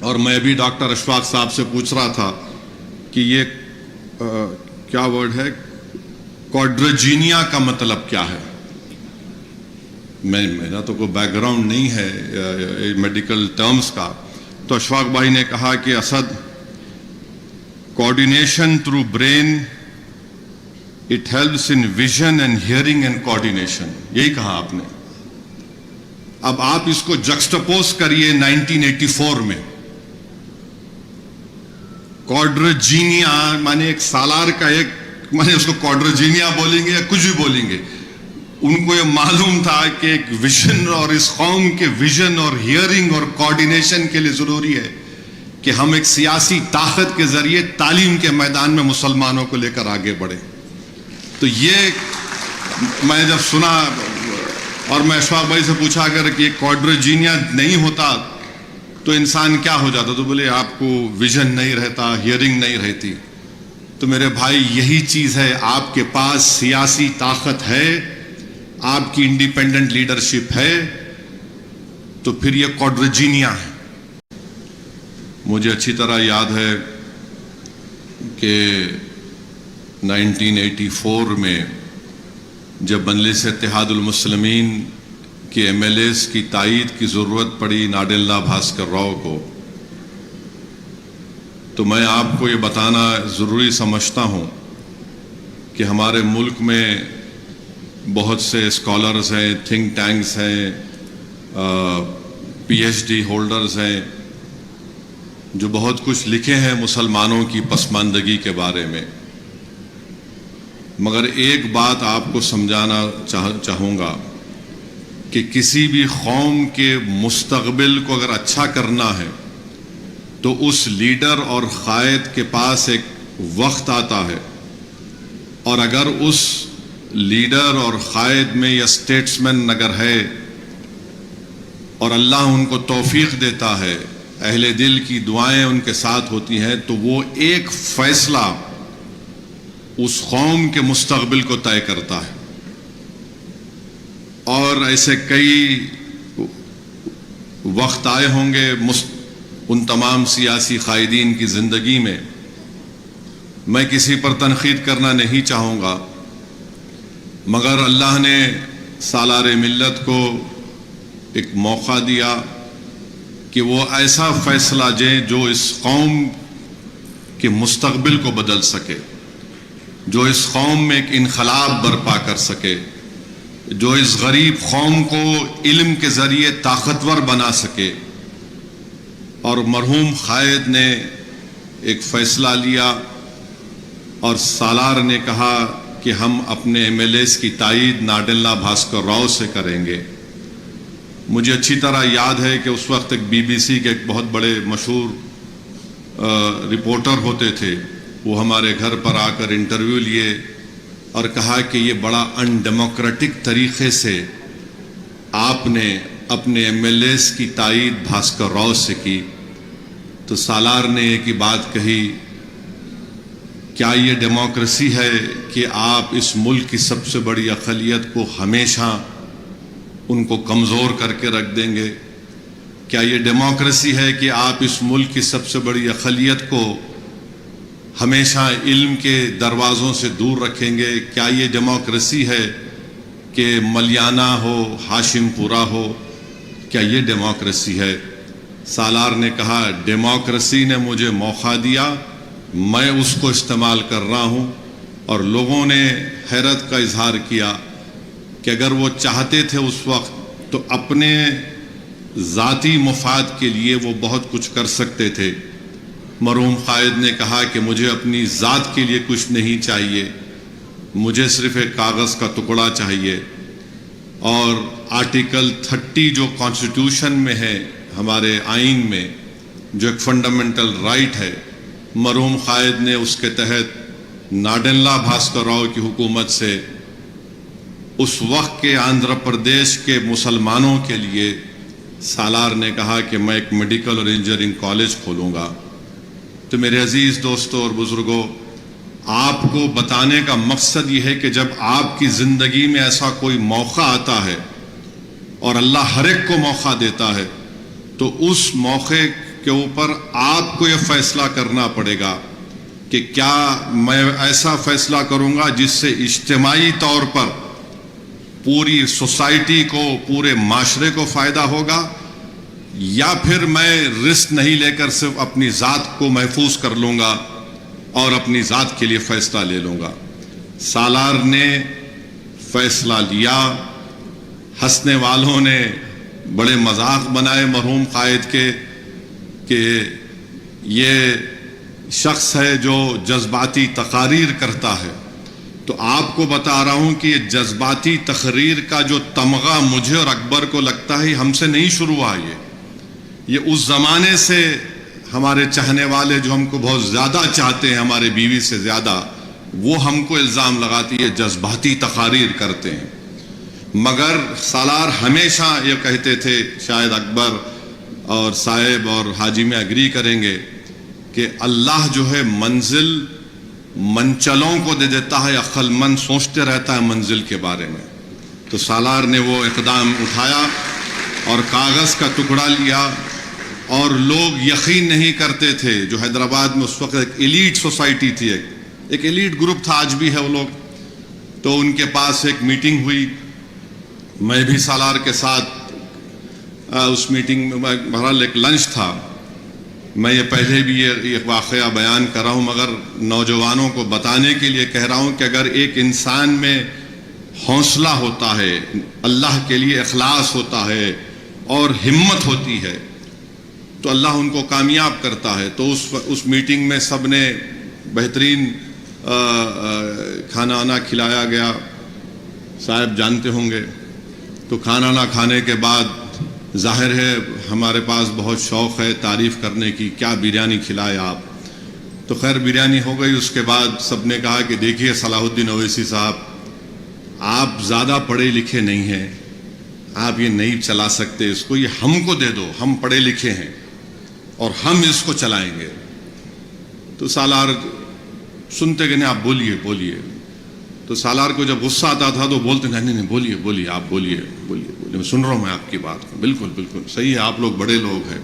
اور میں ابھی ڈاکٹر اشفاق صاحب سے پوچھ رہا تھا کہ یہ کیا ورڈ ہے، کوڈرجینیا کا مطلب کیا ہے؟ میرا تو کوئی بیک گراؤنڈ نہیں ہے میڈیکل ٹرمز کا، تو اشفاق بھائی نے کہا کہ Asad, coordination through brain, it helps in vision and hearing and coordination, یہی کہا آپ نے۔ اب آپ اس کو جکسٹاپوز کریے 1984 میں، کوڈرجینیا مانے ایک سالار کا ایک، مانے اس کو کوڈرجینیا بولیں گے یا کچھ بھی بولیں گے، ان کو یہ معلوم تھا کہ ایک ویژن، اور اس قوم کے ویژن اور ہیئرنگ اور کوآرڈینیشن کے لیے ضروری ہے کہ ہم ایک سیاسی طاقت کے ذریعے تعلیم کے میدان میں مسلمانوں کو لے کر آگے بڑھیں۔ تو یہ میں جب سنا، اور میں اشفاق بھائی سے پوچھا اگر کہ کوڈرجینیا نہیں ہوتا تو انسان کیا ہو جاتا، تو بولے آپ کو ویژن نہیں رہتا، ہیئرنگ نہیں رہتی۔ تو میرے بھائی یہی چیز ہے، آپ کے پاس سیاسی طاقت ہے، آپ کی انڈیپینڈنٹ لیڈرشپ ہے، تو پھر یہ کوڈرجینیا ہے۔ مجھے اچھی طرح یاد ہے کہ 1984 میں جب مجلس اتحاد المسلمین کے ایم ایل ایز کی تائید کی ضرورت پڑی ناڈیلا بھاسکر راؤ کو، تو میں آپ کو یہ بتانا ضروری سمجھتا ہوں کہ ہمارے ملک میں بہت سے اسکالرز ہیں، تھنک ٹینکس ہیں، پی ایچ ڈی ہولڈرز ہیں، جو بہت کچھ لکھے ہیں مسلمانوں کی پسماندگی کے بارے میں، مگر ایک بات آپ کو سمجھانا چاہوں گا کہ کسی بھی قوم کے مستقبل کو اگر اچھا کرنا ہے تو اس لیڈر اور قائد کے پاس ایک وقت آتا ہے، اور اگر اس لیڈر اور قائد میں یا اسٹیٹسمین اگر ہے اور اللہ ان کو توفیق دیتا ہے، اہل دل کی دعائیں ان کے ساتھ ہوتی ہیں، تو وہ ایک فیصلہ اس قوم کے مستقبل کو طے کرتا ہے۔ اور ایسے کئی وقت آئے ہوں گے ان تمام سیاسی قائدین کی زندگی میں، میں کسی پر تنقید کرنا نہیں چاہوں گا، مگر اللہ نے سالار ملت کو ایک موقع دیا کہ وہ ایسا فیصلہ دیں جو اس قوم کے مستقبل کو بدل سکے، جو اس قوم میں ایک انقلاب برپا کر سکے، جو اس غریب قوم کو علم کے ذریعے طاقتور بنا سکے۔ اور مرحوم قائد نے ایک فیصلہ لیا، اور سالار نے کہا کہ ہم اپنے ایم ایل ایز کی تائید ناڈیلا بھاسکر راؤ سے کریں گے۔ مجھے اچھی طرح یاد ہے کہ اس وقت ایک بی بی سی کے ایک بہت بڑے مشہور رپورٹر ہوتے تھے، وہ ہمارے گھر پر آ کر انٹرویو لیے اور کہا کہ یہ بڑا ان ڈیموکریٹک طریقے سے آپ نے اپنے ایم ایل ایز کی تائید بھاسکر راؤ سے کی۔ تو سالار نے ایک ہی بات کہی، کیا یہ ڈیموکریسی ہے کہ آپ اس ملک کی سب سے بڑی اقلیت کو ہمیشہ ان کو کمزور کر کے رکھ دیں گے؟ کیا یہ ڈیموکریسی ہے کہ آپ اس ملک کی سب سے بڑی اقلیت کو ہمیشہ علم کے دروازوں سے دور رکھیں گے؟ کیا یہ ڈیموکریسی ہے کہ ملیانہ ہو، ہاشم پورہ ہو؟ کیا یہ ڈیموکریسی ہے؟ سالار نے کہا ڈیموکریسی نے مجھے موقع دیا، میں اس کو استعمال کر رہا ہوں۔ اور لوگوں نے حیرت کا اظہار کیا کہ اگر وہ چاہتے تھے اس وقت تو اپنے ذاتی مفاد کے لیے وہ بہت کچھ کر سکتے تھے۔ مرحوم قائد نے کہا کہ مجھے اپنی ذات کے لیے کچھ نہیں چاہیے، مجھے صرف ایک کاغذ کا ٹکڑا چاہیے۔ اور آرٹیکل 30 جو کانسٹیٹیوشن میں ہے، ہمارے آئین میں، جو ایک فنڈامنٹل رائٹ ہے، مرحوم قائد نے اس کے تحت ناڈیلا بھاسکر راؤ کی حکومت سے اس وقت کے آندھرا پردیش کے مسلمانوں کے لیے سالار نے کہا کہ میں ایک میڈیکل اور انجینئرنگ کالج کھولوں گا۔ تو میرے عزیز دوستوں اور بزرگوں، آپ کو بتانے کا مقصد یہ ہے کہ جب آپ کی زندگی میں ایسا کوئی موقع آتا ہے اور اللہ ہر ایک کو موقع دیتا ہے، تو اس موقع کے اوپر آپ کو یہ فیصلہ کرنا پڑے گا کہ کیا میں ایسا فیصلہ کروں گا جس سے اجتماعی طور پر پوری سوسائٹی کو، پورے معاشرے کو فائدہ ہوگا، یا پھر میں رسک نہیں لے کر صرف اپنی ذات کو محفوظ کر لوں گا اور اپنی ذات کے لیے فیصلہ لے لوں گا۔ سالار نے فیصلہ لیا، ہنسنے والوں نے بڑے مذاق بنائے مرحوم قائد کے کہ یہ شخص ہے جو جذباتی تقاریر کرتا ہے۔ تو آپ کو بتا رہا ہوں کہ یہ جذباتی تقریر کا جو تمغہ مجھے اور اکبر کو لگتا ہے ہم سے نہیں شروع ہوا، یہ اس زمانے سے ہمارے چاہنے والے جو ہم کو بہت زیادہ چاہتے ہیں، ہمارے بیوی سے زیادہ، وہ ہم کو الزام لگاتی ہے جذباتی تقاریر کرتے ہیں۔ مگر سالار ہمیشہ یہ کہتے تھے، شاید اکبر اور صاحب اور حاجی میں اگری کریں گے، کہ اللہ جو ہے منزل منچلوں کو دے دیتا ہے، عقل مند سوچتے رہتا ہے منزل کے بارے میں۔ تو سالار نے وہ اقدام اٹھایا اور کاغذ کا ٹکڑا لیا، اور لوگ یقین نہیں کرتے تھے۔ جو حیدرآباد میں اس وقت ایک ایلیٹ سوسائٹی تھی، ایک ایلیٹ گروپ تھا، آج بھی ہے وہ لوگ، تو ان کے پاس ایک میٹنگ ہوئی، میں بھی سالار کے ساتھ اس میٹنگ میں، بہرحال ایک لنچ تھا۔ میں یہ پہلے بھی یہ واقعہ بیان کر رہا ہوں، مگر نوجوانوں کو بتانے کے لیے کہہ رہا ہوں کہ اگر ایک انسان میں حوصلہ ہوتا ہے، اللہ کے لیے اخلاص ہوتا ہے اور ہمت ہوتی ہے، تو اللہ ان کو کامیاب کرتا ہے۔ تو اس میٹنگ میں سب نے بہترین کھانا وانا کھلایا گیا، صاحب جانتے ہوں گے۔ تو کھانا وانا کھانے کے بعد ظاہر ہے ہمارے پاس بہت شوق ہے تعریف کرنے کی، کیا بریانی کھلائے آپ؟ تو خیر بریانی ہو گئی۔ اس کے بعد سب نے کہا کہ دیکھیے صلاح الدین اویسی صاحب، آپ زیادہ پڑھے لکھے نہیں ہیں، آپ یہ نہیں چلا سکتے اس کو، یہ ہم کو دے دو، ہم پڑھے لکھے ہیں اور ہم اس کو چلائیں گے۔ تو سالار سنتے کہ نہیں، آپ بولیے بولیے۔ تو سالار کو جب غصہ آتا تھا تو بولتے نہیں بولیے بولیے، آپ بولیے بولیے بولیے، سن رہا ہوں میں آپ کی بات، بالکل بالکل صحیح ہے، آپ لوگ بڑے لوگ ہیں۔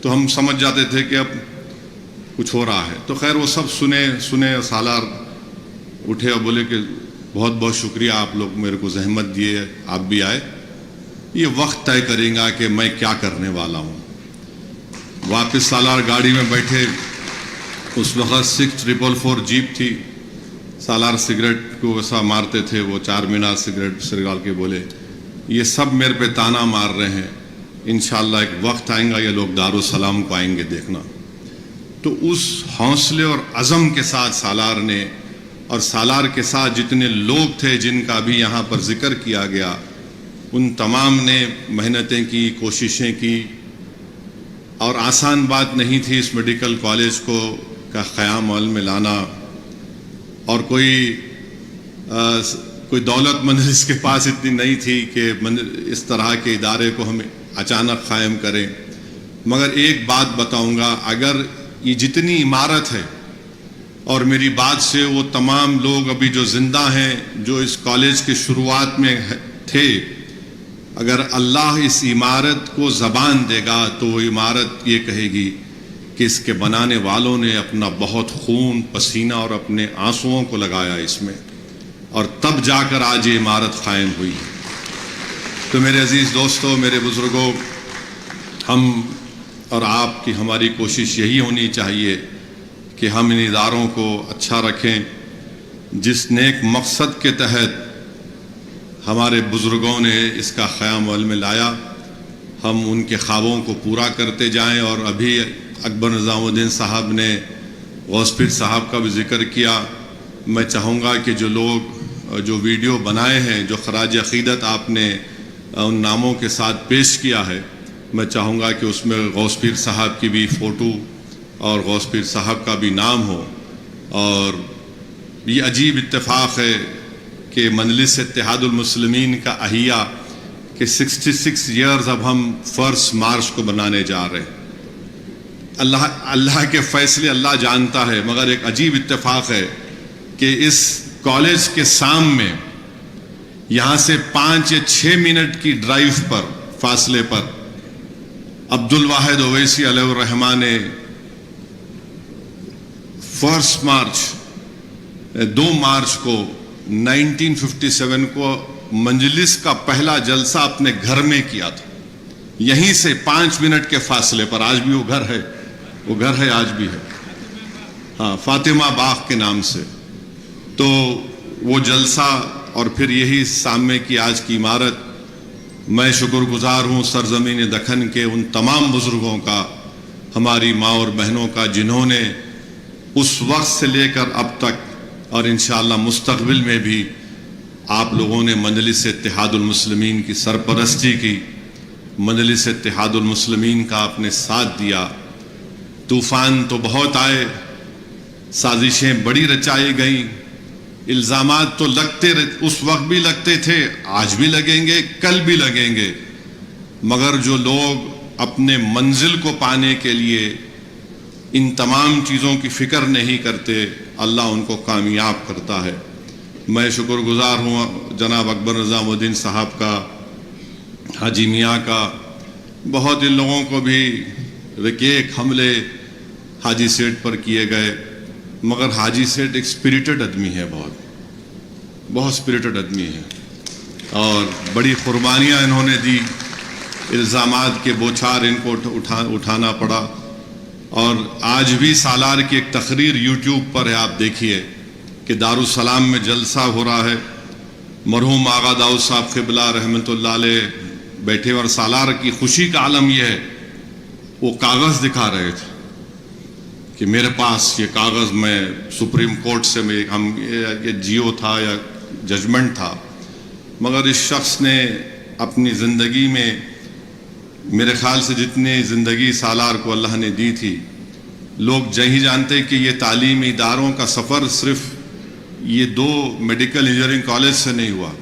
تو ہم سمجھ جاتے تھے کہ اب کچھ ہو رہا ہے۔ تو خیر وہ سب سنے، سالار اٹھے اور بولے کہ بہت بہت شکریہ، آپ لوگ میرے کو زحمت دیے، آپ بھی آئے، یہ وقت طے کرے گا کہ میں کیا کرنے والا ہوں۔ واپس سالار گاڑی میں بیٹھے، اس وقت 6444 جیپ تھی۔ سالار سگریٹ کو ویسا مارتے تھے، وہ 4 مینار سگریٹ سرگال کے بولے، یہ سب میرے پہ تانا مار رہے ہیں، انشاءاللہ ایک وقت آئیں گا یہ لوگ دارالسلام کو آئیں گے، دیکھنا۔ تو اس حوصلے اور عزم کے ساتھ سالار نے، اور سالار کے ساتھ جتنے لوگ تھے جن کا بھی یہاں پر ذکر کیا گیا، ان تمام نے محنتیں کی، کوششیں کی، اور آسان بات نہیں تھی اس میڈیکل کالج کا قیام عمل میں لانا۔ اور کوئی دولت مند اس کے پاس اتنی نہیں تھی کہ اس طرح کے ادارے کو ہم اچانک قائم کریں۔ مگر ایک بات بتاؤں گا، اگر یہ جتنی عمارت ہے، اور میری بات سے وہ تمام لوگ ابھی جو زندہ ہیں جو اس کالج کے شروعات میں تھے، اگر اللہ اس عمارت کو زبان دے گا تو وہ عمارت یہ کہے گی کہ اس کے بنانے والوں نے اپنا بہت خون پسینہ اور اپنے آنسوؤں کو لگایا اس میں، اور تب جا کر آج یہ عمارت قائم ہوئی۔ تو میرے عزیز دوستو، میرے بزرگوں، ہم اور آپ کی ہماری کوشش یہی ہونی چاہیے کہ ہم ان اداروں کو اچھا رکھیں، جس نیک مقصد کے تحت ہمارے بزرگوں نے اس کا قیام عمل میں لایا، ہم ان کے خوابوں کو پورا کرتے جائیں۔ اور ابھی اکبر نظام الدین صاحب نے غوث پیر صاحب کا بھی ذکر کیا، میں چاہوں گا کہ جو لوگ جو ویڈیو بنائے ہیں، جو خراج عقیدت آپ نے ان ناموں کے ساتھ پیش کیا ہے، میں چاہوں گا کہ اس میں غوث پیر صاحب کی بھی فوٹو اور غوث پیر صاحب کا بھی نام ہو۔ اور یہ عجیب اتفاق ہے کہ مجلس اتحاد المسلمین کا احیاء کہ 66 ایئرز اب ہم 1 مارچ کو بنانے جا رہے ہیں۔ اللہ کے فیصلے اللہ جانتا ہے، مگر ایک عجیب اتفاق ہے کہ اس کالج کے سام میں یہاں سے 5 یا 6 منٹ کی ڈرائیو پر فاصلے پر عبد الواحد اویسی علیہ الرحمٰن نے 2 مارچ کو 1957 کو مجلس کا پہلا جلسہ اپنے گھر میں کیا تھا، یہیں سے 5 منٹ کے فاصلے پر. آج بھی وہ گھر ہے آج بھی ہے، ہاں، فاطمہ باغ کے نام سے. تو وہ جلسہ اور پھر یہی سامنے کی آج کی عمارت. میں شکر گزار ہوں سرزمین دکن کے ان تمام بزرگوں کا، ہماری ماں اور بہنوں کا، جنہوں نے اس وقت سے لے کر اب تک اور انشاءاللہ مستقبل میں بھی آپ لوگوں نے مجلس اتحاد المسلمین کی سرپرستی کی، مجلس اتحاد المسلمین کا آپ نے ساتھ دیا. طوفان تو بہت آئے، سازشیں بڑی رچائی گئیں، الزامات تو اس وقت بھی لگتے تھے، آج بھی لگیں گے، کل بھی لگیں گے، مگر جو لوگ اپنے منزل کو پانے کے لیے ان تمام چیزوں کی فکر نہیں کرتے، اللہ ان کو کامیاب کرتا ہے. میں شکر گزار ہوں جناب اکبر نظام الدین صاحب کا، حاجی میاں کا، بہت ان لوگوں کو بھی ایک حملے حاجی سیٹھ پر کیے گئے، مگر حاجی سیٹھ ایک اسپریٹڈ آدمی ہے، بہت اسپریٹڈ آدمی ہے، اور بڑی قربانیاں انہوں نے دی. الزامات کے بوچھار ان کو اٹھانا پڑا. اور آج بھی سالار کی ایک تقریر یوٹیوب پر ہے، آپ دیکھیے کہ دارالسلام میں جلسہ ہو رہا ہے، مرحوم آغا داؤد صاحب قبلہ رحمۃ اللہ علیہ بیٹھے، اور سالار کی خوشی کا عالم یہ ہے وہ کاغذ دکھا رہے تھے کہ میرے پاس یہ کاغذ، میں سپریم کورٹ سے یہ جیو تھا یا ججمنٹ تھا. مگر اس شخص نے اپنی زندگی میں، میرے خیال سے جتنی زندگی سالار کو اللہ نے دی تھی، لوگ نہیں جانتے کہ یہ تعلیمی اداروں کا سفر صرف یہ 2 میڈیکل انجینئرنگ کالج سے نہیں ہوا.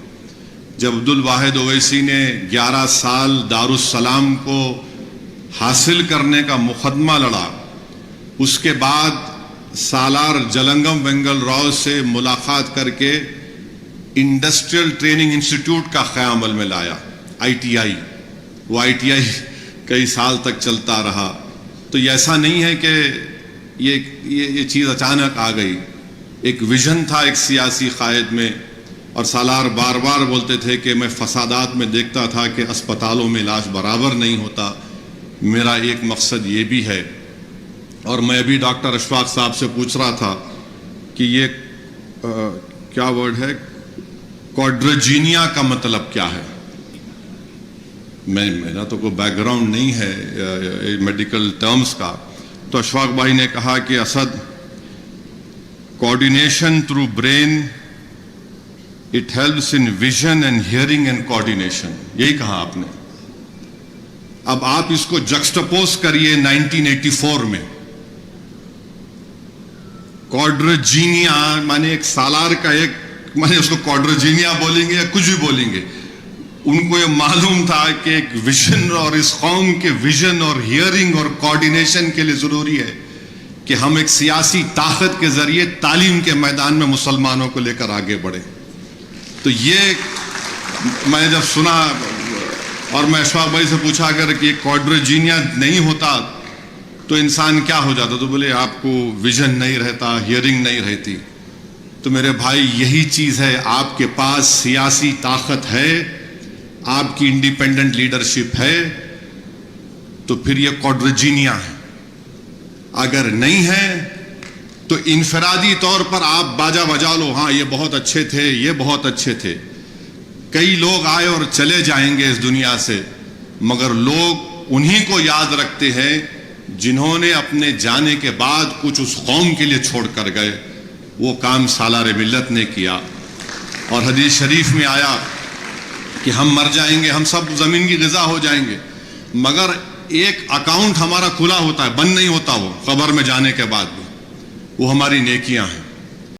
جب عبد الواحد اویسی نے 11 سال دارالسلام کو حاصل کرنے کا مقدمہ لڑا، اس کے بعد سالار جلنگم وینگل راؤ سے ملاقات کر کے انڈسٹریل ٹریننگ انسٹیٹیوٹ کا قیام عمل میں لایا، ITI. وہ ITI کئی سال تک چلتا رہا. تو یہ ایسا نہیں ہے کہ یہ چیز اچانک آ گئی، ایک ویژن تھا ایک سیاسی قائد میں. اور سالار بار بار بولتے تھے کہ میں فسادات میں دیکھتا تھا کہ اسپتالوں میں علاج برابر نہیں ہوتا، میرا ایک مقصد یہ بھی ہے. اور میں ابھی ڈاکٹر اشفاق صاحب سے پوچھ رہا تھا کہ یہ کیا ورڈ ہے، کوڈرجینیا کا مطلب کیا ہے. میرا تو کوئی بیک گراؤنڈ نہیں ہے میڈیکل ٹرمز کا. تو اشفاق بھائی نے کہا کہ Asad, coordination through brain, it helps in vision and hearing and coordination. یہی کہا آپ نے. اب آپ اس کو جکسٹپوز کریے 1984 میں. کوڈرجینیا مانے ایک سالار کا ایک، مانے اس کو کوڈرجینیا بولیں گے یا کچھ بھی بولیں گے، ان کو یہ معلوم تھا کہ ایک ویژن، اور اس قوم کے ویژن اور ہیئرنگ اور کوآرڈینیشن کے لیے ضروری ہے کہ ہم ایک سیاسی طاقت کے ذریعے تعلیم کے میدان میں مسلمانوں کو لے کر آگے بڑھیں. تو یہ میں جب سنا، اور میں اشفاق بھائی سے پوچھا اگر کہ کوڈرجینیا نہیں ہوتا تو انسان کیا ہو جاتا، تو بولے آپ کو ویژن نہیں رہتا، ہیئرنگ نہیں رہتی. تو میرے بھائی یہی چیز ہے، آپ کے پاس سیاسی طاقت ہے، آپ کی انڈیپینڈنٹ لیڈرشپ ہے، تو پھر یہ کوڈرجینیا ہے. اگر نہیں ہے تو انفرادی طور پر آپ باجا بجا لو، ہاں یہ بہت اچھے تھے، یہ بہت اچھے تھے. کئی لوگ آئے اور چلے جائیں گے اس دنیا سے، مگر لوگ انہی کو یاد رکھتے ہیں جنہوں نے اپنے جانے کے بعد کچھ اس قوم کے لیے چھوڑ کر گئے. وہ کام سالار ملت نے کیا. اور حدیث شریف میں آیا کہ ہم مر جائیں گے، ہم سب زمین کی غذا ہو جائیں گے، مگر ایک اکاؤنٹ ہمارا کھلا ہوتا ہے، بند نہیں ہوتا وہ قبر میں جانے کے بعد بھی، وہ ہماری نیکیاں ہیں.